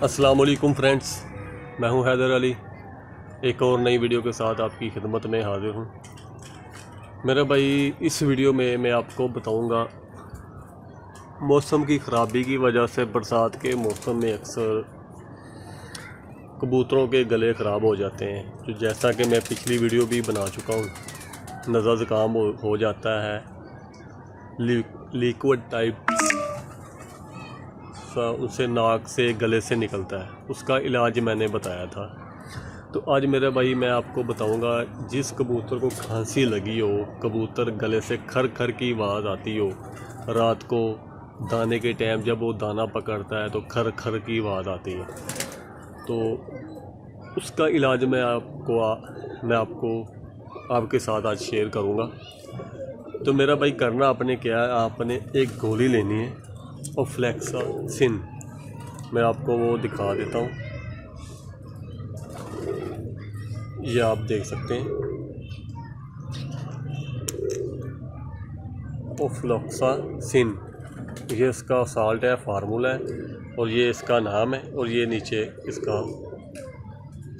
अस्सलाम वालेकुम फ्रेंड्स, मैं हूं हैदर अली। एक और नई वीडियो के साथ आपकी खिदमत में हाज़िर हूं। मेरे भाई, इस वीडियो में मैं आपको बताऊंगा मौसम की ख़राबी की वजह से बरसात के मौसम में अक्सर कबूतरों के गले ख़राब हो जाते हैं। तो जैसा कि मैं पिछली वीडियो भी बना चुका हूं, नज़ला ज़ुकाम हो जाता है, लिक्विड टाइप उसे नाक से गले से निकलता है, उसका इलाज मैंने बताया था। तो आज मेरे भाई मैं आपको बताऊंगा, जिस कबूतर को खांसी लगी हो, कबूतर गले से खर खर की आवाज़ आती हो, रात को दाने के टाइम जब वो दाना पकड़ता है तो खर खर की आवाज़ आती है, तो उसका इलाज मैं आपको आपके साथ आज शेयर करूंगा। तो मेरा भाई करना आपने क्या है, आपने एक गोली लेनी है ओफ्लैक्सासिन। मैं आपको वो दिखा देता हूँ, ये आप देख सकते हैं, ओफ्लैक्सासिन, ये इसका साल्ट है, फार्मूला है, और ये इसका नाम है, और ये नीचे इसका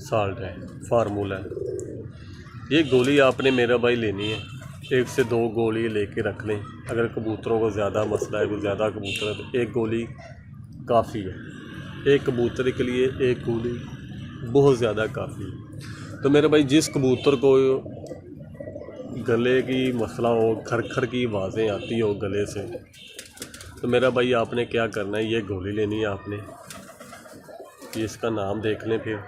साल्ट है, फार्मूला है। ये गोली आपने मेरा भाई लेनी है, 1 से 2 गोली लेके रख लें। अगर कबूतरों को ज़्यादा मसला है, कोई ज़्यादा कबूतर है, तो 1 गोली काफ़ी है। एक कबूतर के लिए 1 गोली बहुत ज़्यादा काफ़ी है। तो मेरे भाई, जिस कबूतर को गले की मसला हो, खर खर की आवाज़ें आती हो गले से, तो मेरा भाई आपने क्या करना है, ये गोली लेनी है आपने। ये इसका नाम देख लें फिर,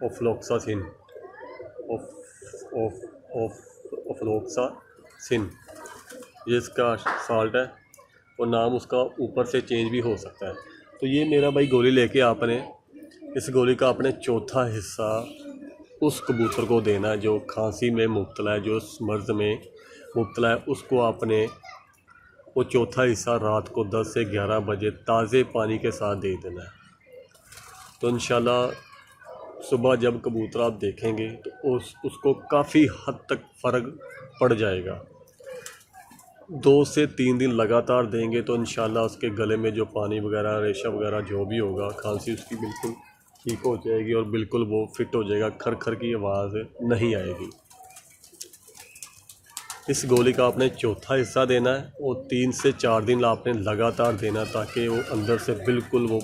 ओफ्लैक्सासिन, ओफ्लैक्सासिन, ये इसका साल्ट है, और नाम उसका ऊपर से चेंज भी हो सकता है। तो ये मेरा भाई गोली लेके आपने इस गोली का अपने चौथा हिस्सा उस कबूतर को देना है जो खांसी में मुब्तला है, जो इस मर्ज़ में मुब्तला है। उसको आपने वो चौथा हिस्सा रात को 10 से 11 बजे ताज़े पानी के साथ दे देना है। तो इंशाल्लाह सुबह जब कबूतर आप देखेंगे तो उसको काफ़ी हद तक फ़र्क पड़ जाएगा। 2 से 3 दिन लगातार देंगे तो इंशाल्लाह उसके गले में जो पानी वगैरह, रेशा वगैरह जो भी होगा, खांसी उसकी बिल्कुल ठीक हो जाएगी और बिल्कुल वो फिट हो जाएगा, खर खर की आवाज़ नहीं आएगी। इस गोली का आपने चौथा हिस्सा देना है और 3 से 4 दिन आपने लगातार देना, ताकि वो अंदर से बिल्कुल वो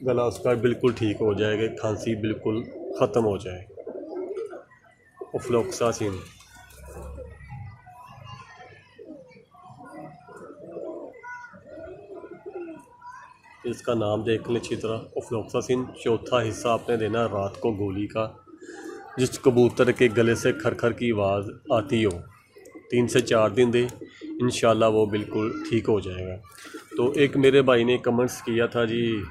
गला उसका बिल्कुल ठीक हो जाएगा, खांसी बिल्कुल ख़त्म हो जाए। ओफ्लैक्सासिन, इसका नाम देख लें अच्छी तरह, ओफ्लैक्सासिन। चौथा हिस्सा आपने देना रात को गोली का, जिस कबूतर के गले से खर खर की आवाज़ आती हो, 3 से 4 दिन दे, इंशाल्लाह वो बिल्कुल ठीक हो जाएगा। तो एक मेरे भाई ने कमेंट्स किया था, जी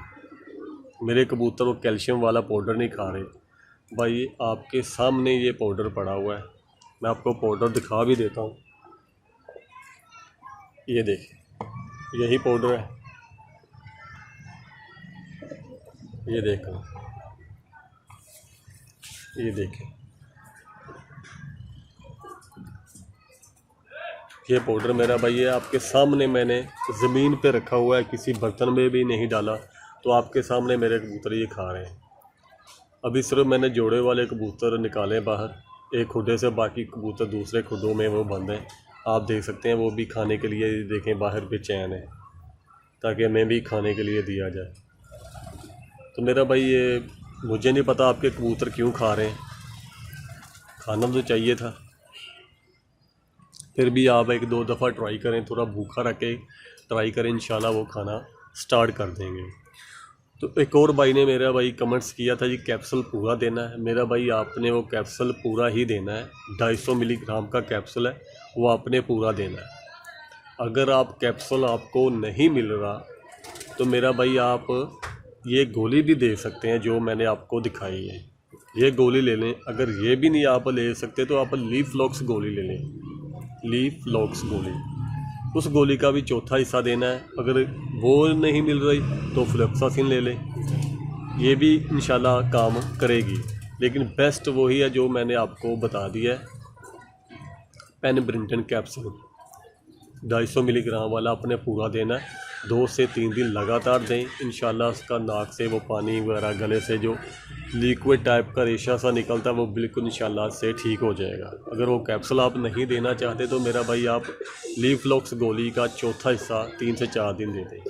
मेरे कबूतर वो कैल्शियम वाला पाउडर नहीं खा रहे। भाई आपके सामने ये पाउडर पड़ा हुआ है, मैं आपको पाउडर दिखा भी देता हूँ। ये देखिए, यही पाउडर है, ये देखें, ये देखें, ये पाउडर मेरा भाई है, आपके सामने मैंने ज़मीन पे रखा हुआ है, किसी बर्तन में भी नहीं डाला। तो आपके सामने मेरे कबूतर ये खा रहे हैं। अभी सिर्फ मैंने जोड़े वाले कबूतर निकाले बाहर एक खुडे से, बाकी कबूतर दूसरे खुडों में वो बंद हैं। आप देख सकते हैं, वो भी खाने के लिए देखें बाहर बेचैन है, ताकि हमें भी खाने के लिए दिया जाए। तो मेरा भाई, ये मुझे नहीं पता आपके कबूतर क्यों खा रहे हैं, खाना तो चाहिए था। फिर भी आप 1-2 दफ़ा ट्राई करें, थोड़ा भूखा रख के ट्राई करें, इंशाल्लाह वो खाना स्टार्ट कर देंगे। तो एक और भाई ने मेरा भाई कमेंट्स किया था, जी कैप्सूल पूरा देना है। मेरा भाई आपने वो कैप्सूल पूरा ही देना है, 250 मिलीग्राम का कैप्सूल है, वो आपने पूरा देना है। अगर आप कैप्सूल आपको नहीं मिल रहा तो मेरा भाई आप ये गोली भी दे सकते हैं जो मैंने आपको दिखाई है, ये गोली ले लें। अगर ये भी नहीं आप ले सकते तो आप लीफलॉक्स गोली ले लें, लीफलॉक्स गोली, उस गोली का भी चौथा हिस्सा देना है। अगर वो नहीं मिल रही तो फ्लैक्सासिन ले लें, ये भी इंशाल्लाह काम करेगी। लेकिन बेस्ट वही है जो मैंने आपको बता दिया है, पेन ब्रिंटन कैप्सूल 250 मिलीग्राम वाला अपने पूरा देना है। 2 से 3 दिन लगातार दें। इंशाल्लाह उसका नाक से वो पानी वगैरह गले से जो लिक्विड टाइप का रेशा सा निकलता है वो बिल्कुल इंशाल्लाह से ठीक हो जाएगा। अगर वो कैप्सूल आप नहीं देना चाहते तो मेरा भाई आप लीफ्लॉक्स गोली का चौथा हिस्सा 3 से 4 दिन दे दें।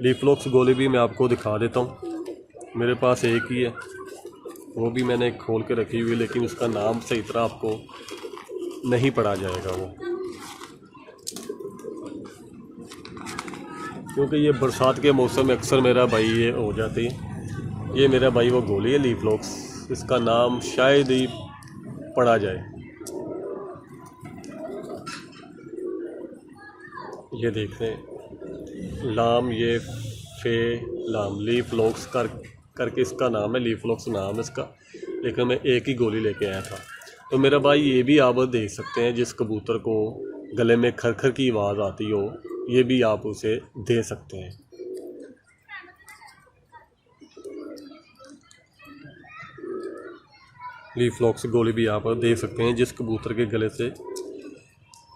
लीफ्लॉक्स गोली भी मैं आपको दिखा देता हूँ, मेरे पास एक ही है, वो भी मैंने खोल के रखी हुई है, लेकिन उसका नाम सही तरह आपको नहीं पढ़ा जाएगा वो, क्योंकि ये बरसात के मौसम में अक्सर मेरा भाई ये हो जाती है। ये मेरा भाई वो गोली है लीफ्लॉक्स, इसका नाम शायद ही पढ़ा जाए। ये देख रहे हैं लाम, ये फे लाम लीफ्लॉक्स करके इसका नाम है, लीफ्लॉक्स नाम है इसका, लेकिन मैं एक ही गोली लेके आया था। तो मेरा भाई ये भी आप देख सकते हैं, जिस कबूतर को गले में खरखर की आवाज़ आती हो ये भी आप उसे दे सकते हैं। लीफ्लॉक्स गोली भी आप दे सकते हैं जिस कबूतर के गले से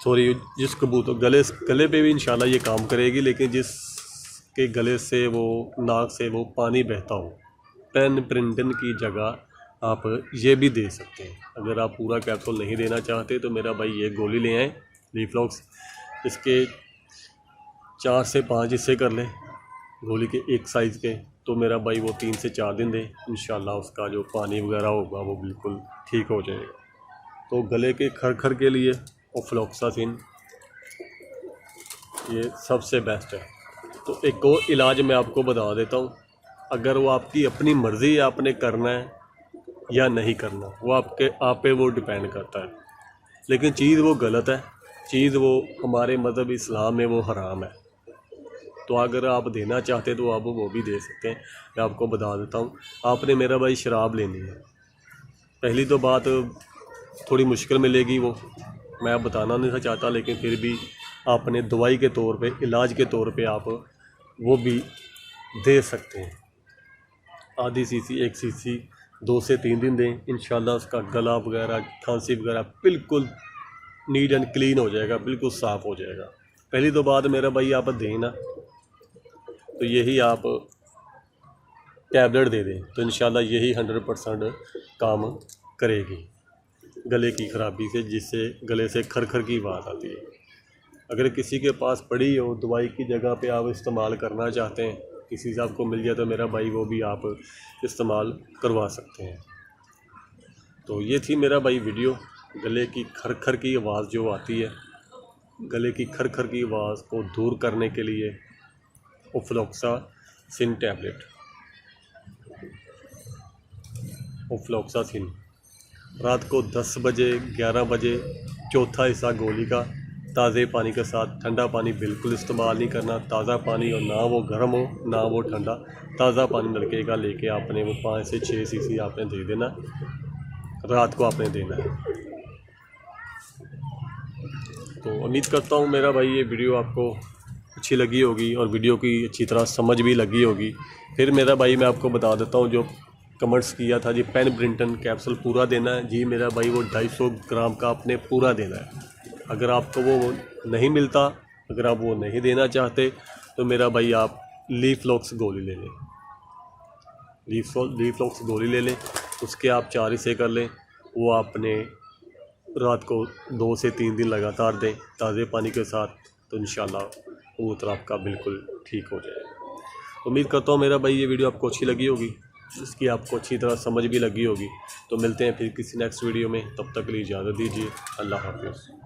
जिस कबूतर गले पे भी इंशाल्लाह ये काम करेगी, लेकिन जिसके गले से वो नाक से वो पानी बहता हो, पेन प्रिंटन की जगह आप ये भी दे सकते हैं। अगर आप पूरा कैप्सूल नहीं देना चाहते तो मेरा भाई ये गोली ले आएँ लीफ्लॉक्स, इसके 4 से 5 हिस्से कर लें गोली के एक साइज़ के, तो मेरा भाई वो 3 से 4 दिन दे, इंशाल्लाह उसका जो पानी वगैरह होगा वो बिल्कुल ठीक हो जाएगा। तो गले के खरखर के लिए ओफ्लॉक्सासिन ये सबसे बेस्ट है। तो एक और इलाज मैं आपको बता देता हूँ, अगर वो आपकी अपनी मर्ज़ी है आपने करना है या नहीं करना, वो आप पे वो डिपेंड करता है, लेकिन चीज़ वो गलत है, चीज़ वो हमारे मज़हब इस्लाम में वो हराम है। तो अगर आप देना चाहते तो आप वो भी दे सकते हैं। मैं आपको बता देता हूँ, आपने मेरा भाई शराब लेनी है, पहली तो बात थोड़ी मुश्किल मिलेगी, वो मैं बताना नहीं चाहता, लेकिन फिर भी आपने दवाई के तौर पे, इलाज के तौर पे आप वो भी दे सकते हैं। आधी सीसी 1 सीसी 2 से 3 दिन दें, इंशाल्लाह उसका गला वगैरह खांसी वगैरह बिल्कुल नीट एंड क्लीन हो जाएगा, बिल्कुल साफ़ हो जाएगा। पहली तो बात मेरा भाई आप दें ना, तो यही आप टैबलेट दे दें तो इंशाल्लाह यही 100% काम करेगी गले की ख़राबी से, जिससे गले से खरखर की आवाज़ आती है। अगर किसी के पास पड़ी हो दवाई की जगह पे आप इस्तेमाल करना चाहते हैं, किसी से आपको मिल जाए तो मेरा भाई वो भी आप इस्तेमाल करवा सकते हैं। तो ये थी मेरा भाई वीडियो, गले की खरखर की आवाज़ जो आती है, गले की खरखर की आवाज़ को दूर करने के लिए ओफ्लॉक्सासिन टैबलेट, ओफ्लॉक्सासिन रात को 10 बजे 11 बजे चौथा हिस्सा गोली का ताज़े पानी के साथ, ठंडा पानी बिल्कुल इस्तेमाल नहीं करना, ताज़ा पानी, और ना वो गर्म हो ना वो ठंडा, ताज़ा पानी लड़के का लेके आपने वो 5 से 6 सीसी आपने दे देना, रात को आपने देना है। तो उम्मीद करता हूँ मेरा भाई ये वीडियो आपको अच्छी लगी होगी और वीडियो की अच्छी तरह समझ भी लगी होगी। फिर मेरा भाई मैं आपको बता देता हूँ, जो कमेंट्स किया था जी पेन ब्रिंटन कैप्सूल पूरा देना है, जी मेरा भाई वो 250 ग्राम का आपने पूरा देना है। अगर आपको वो नहीं मिलता, अगर आप वो नहीं देना चाहते तो मेरा भाई आप लीफ्लॉक्स गोली ले लें, लीफ्लॉक्स गोली ले लें, उसके आप 4 हिस्से कर लें, वो आपने रात को 2 से 3 दिन लगातार दें ताज़े पानी के साथ, तो इंशाल्लाह कबूतर आपका बिल्कुल ठीक हो जाएगा। उम्मीद करता हूँ मेरा भाई ये वीडियो आपको अच्छी लगी होगी, इसकी आपको अच्छी तरह समझ भी लगी होगी। तो मिलते हैं फिर किसी नेक्स्ट वीडियो में, तब तक के लिए इजाज़त दीजिए। अल्लाह हाफ़िज़।